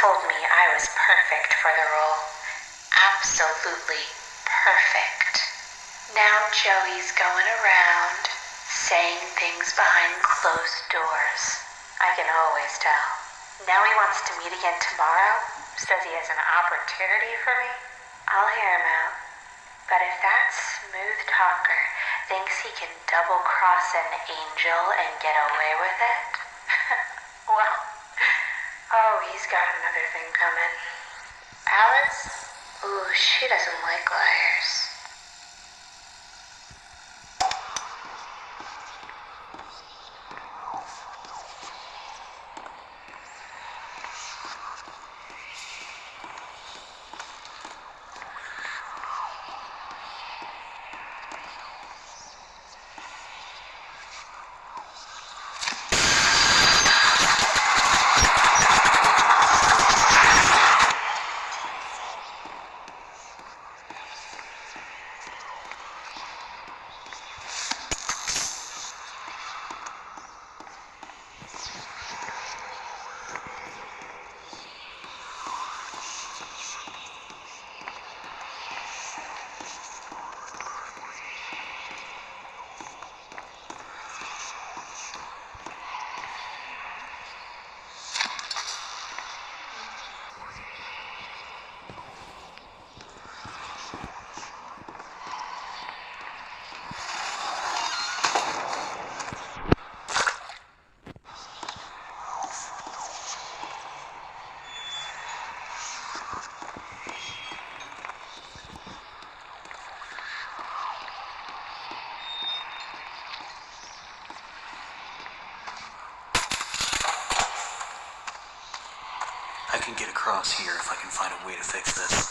told me I was perfect for the role. Absolutely perfect. Now Joey's going around, saying things behind closed doors. I can always tell. Now he wants to meet again tomorrow, says he has an opportunity for me. I'll hear him out. But if that smooth talker thinks he can double-cross an angel and get away with it, well, oh, he's got another thing coming. Alice? Ooh, she doesn't like liars. I can get across here if I can find a way to fix this.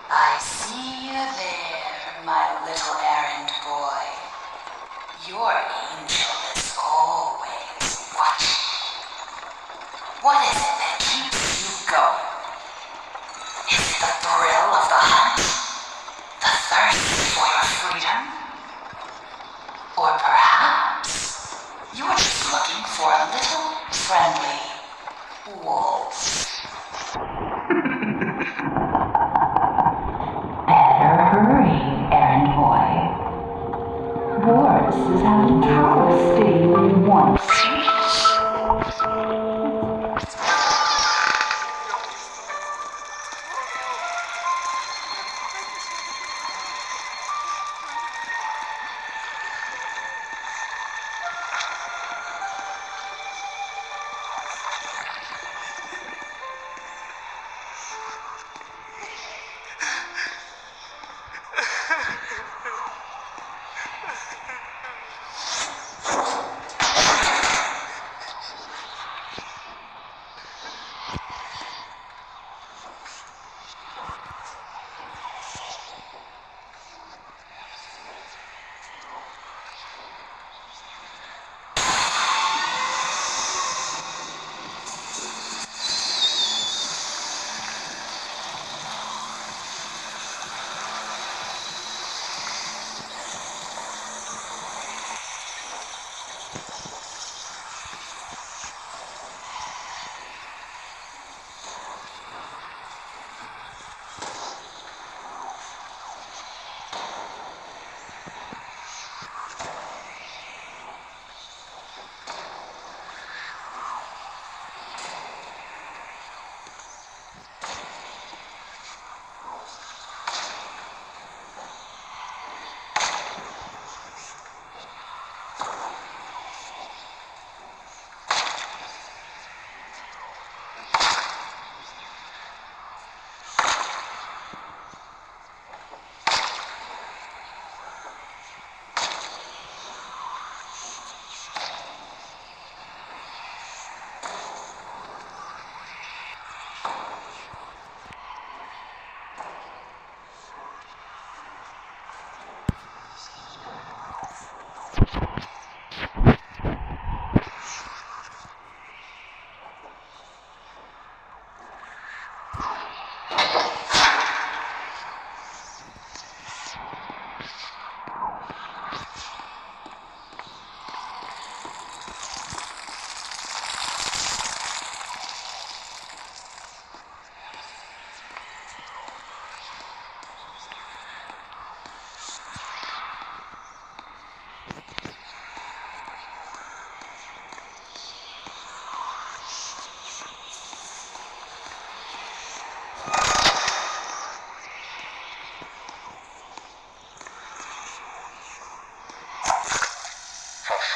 I see you there, my little errand boy. Your angel is always watching. What is it that keeps you going? Is it the thrill of the hunt? The thirst for your freedom? Or perhaps you're just looking for a little friendly wolf? Boris is having trouble staying in one seat.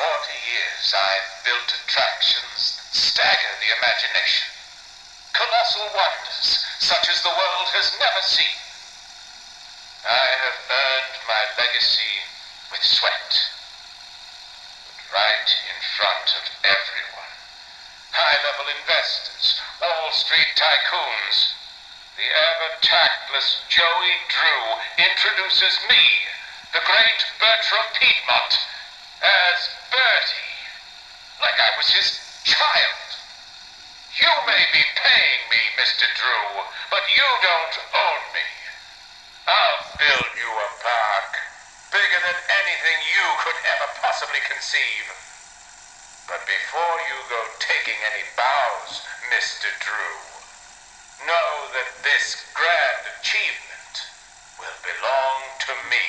40 years, I've built attractions that stagger the imagination. Colossal wonders, such as the world has never seen. I have earned my legacy with sweat, but right in front of everyone. High-level investors, Wall Street tycoons. The ever-tactless Joey Drew introduces me, the great Bertram Piedmont, as Bertie, like I was his child. You may be paying me, Mr. Drew, but you don't own me. I'll build you a park, bigger than anything you could ever possibly conceive. But before you go taking any bows, Mr. Drew, know that this grand achievement will belong to me,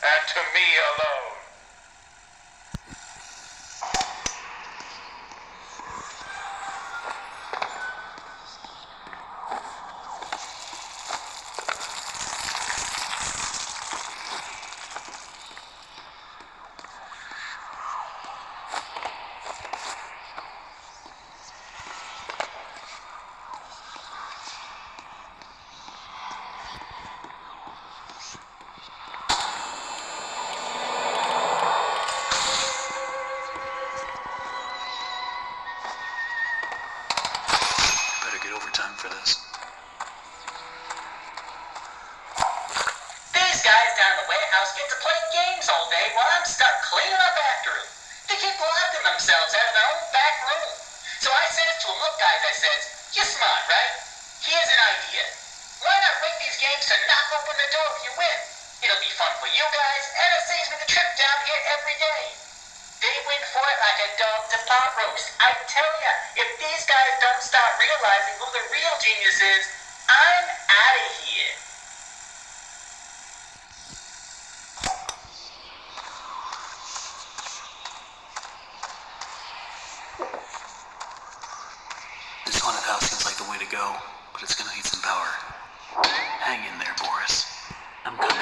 and to me alone. Better get overtime for this. These guys down at the warehouse get to play games all day while I'm stuck cleaning up after them. They keep locking themselves out of their own back room. So I says to them, look guys, I says, you're smart, right? Here's an idea. Why not rig these games to knock open the door if you win? It'll be fun for you guys, and it saves me the trip down here every day. They win for it like a dog to pot roast. I tell ya, if these guys don't start realizing who the real genius is, I'm out of here. This haunted house seems like the way to go, but it's gonna need some power. Hang in there, Boris. I'm coming.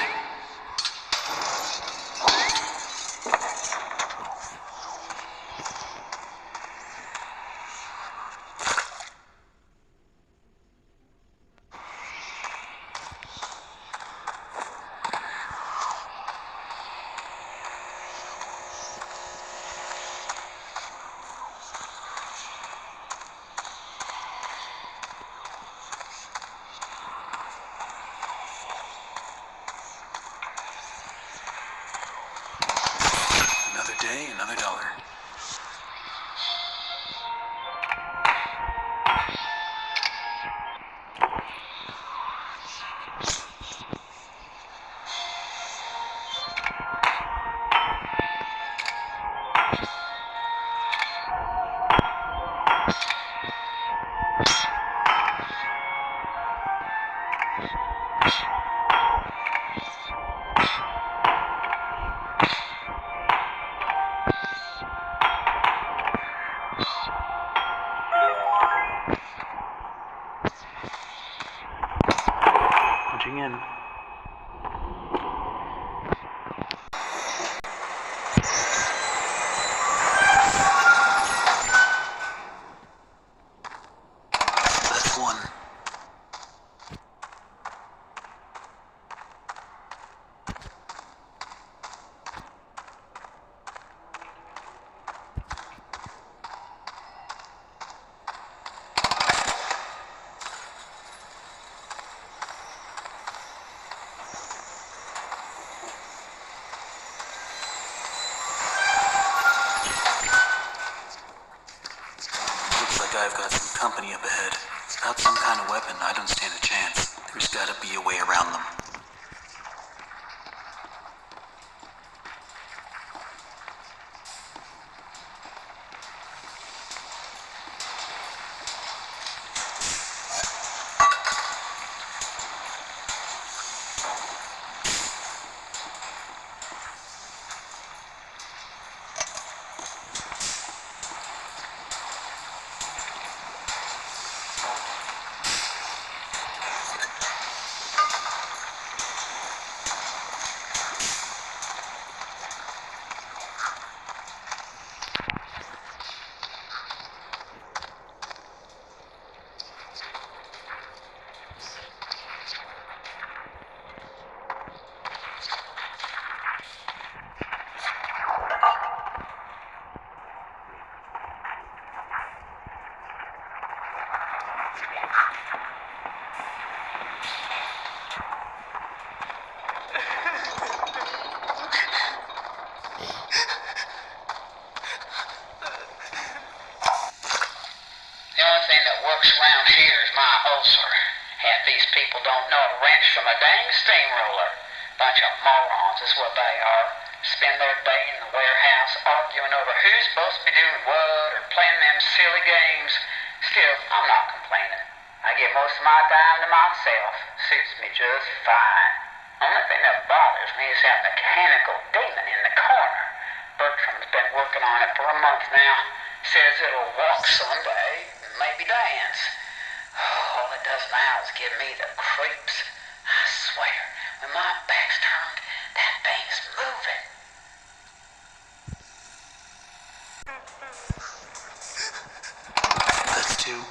Another day, another dollar. Punching in. That's one. Looks like I've got some company up ahead. Without some kind of weapon, I don't stand a chance. There's gotta be a way around them. Folks around here is my ulcer. Half these people don't know a wrench from a dang steamroller. Bunch of morons is what they are. Spend their day in the warehouse arguing over who's supposed to be doing what or playing them silly games. Still, I'm not complaining. I get most of my time to myself. Suits me just fine. Only thing that bothers me is that mechanical demon in the corner. Bertram's been working on it for a month now. Says it'll walk someday and maybe dance. All it does now is give me the creeps. I swear, when my back's turned, that thing's moving. That's two.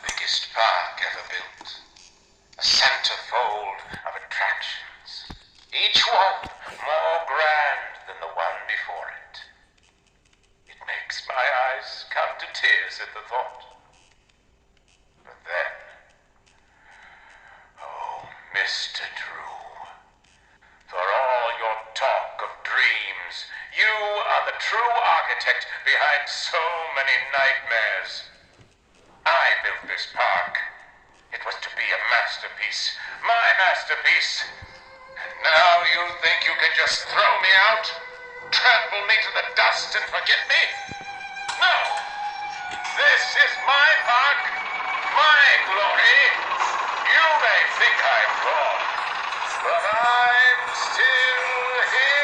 Biggest park ever built. A centerfold of attractions. Each one more grand than the one before it. It makes my eyes come to tears at the thought. But then, oh, Mr. Drew, for all your talk of dreams, you are the true architect behind so many nightmares. I built this park. It was to be a masterpiece. My masterpiece. And now you think you can just throw me out? Trample me to the dust and forget me? No! This is my park. My glory. You may think I'm gone, but I'm still here.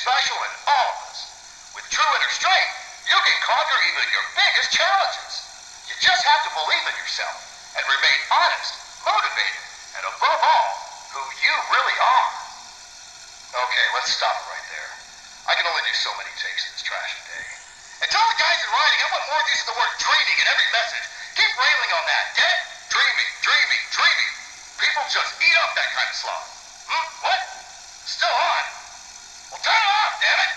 special in all of us. With true inner strength, you can conquer even your biggest challenges. You just have to believe in yourself and remain honest, motivated, and above all, who you really are. Okay, let's stop it right there. I can only do so many takes in this trashy day. And tell the guys in writing I want more use of the word dreaming in every message. Keep railing on that, get it? Dreaming, dreaming, dreaming. People just eat up that kind of slop. What? Still on? Well, turn it off, damn it!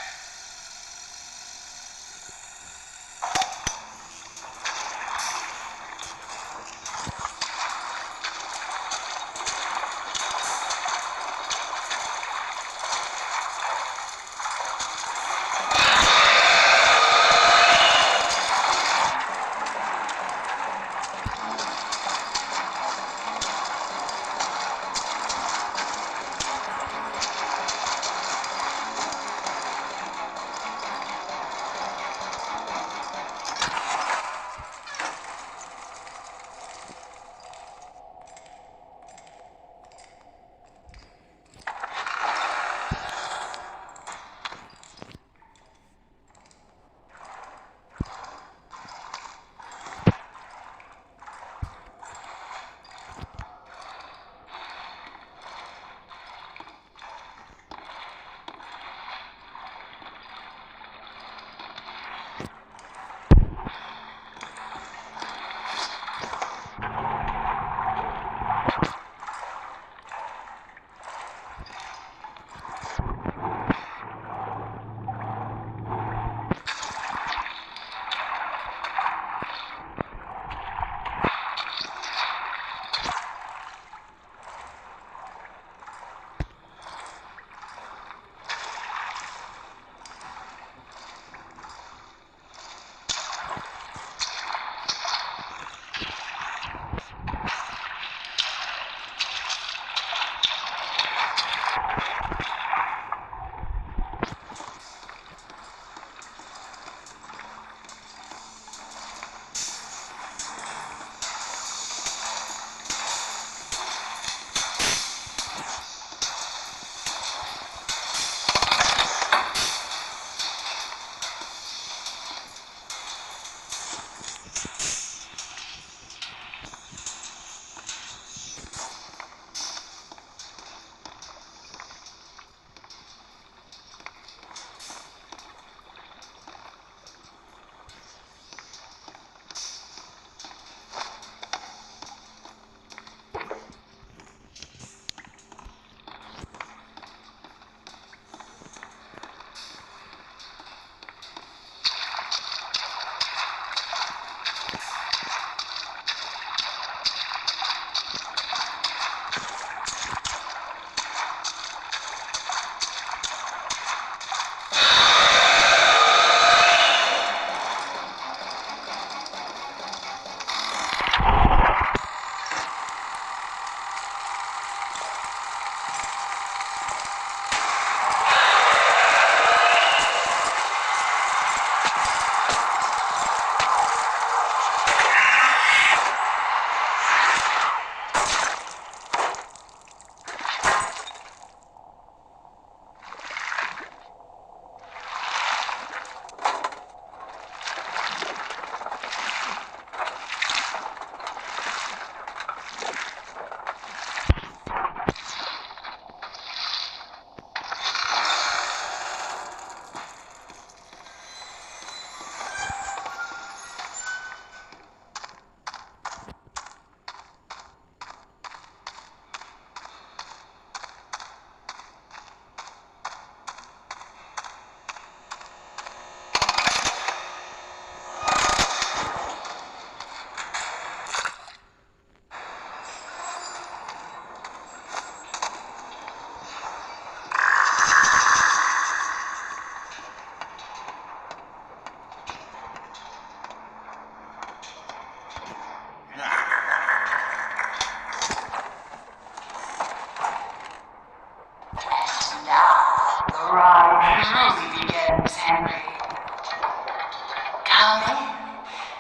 Come in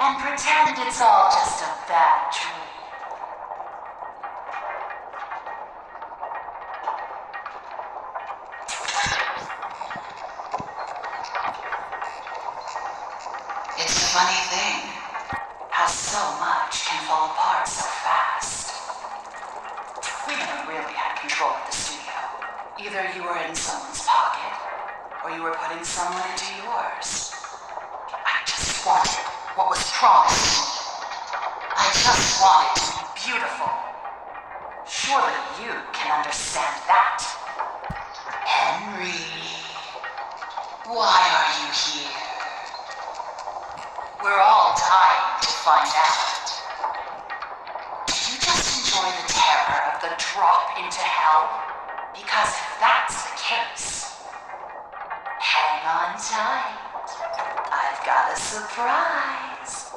and pretend it's all just a bad dream. So much can fall apart so fast. We never really had control of the studio. Either you were in someone's pocket, or you were putting someone into yours. I just wanted what was promised to me. I just wanted to be beautiful. Surely you can understand that. Henry, why are you here? We're all dying to find out. Do you just enjoy the terror of the drop into hell? Because if that's the case, hang on tight. I've got a surprise.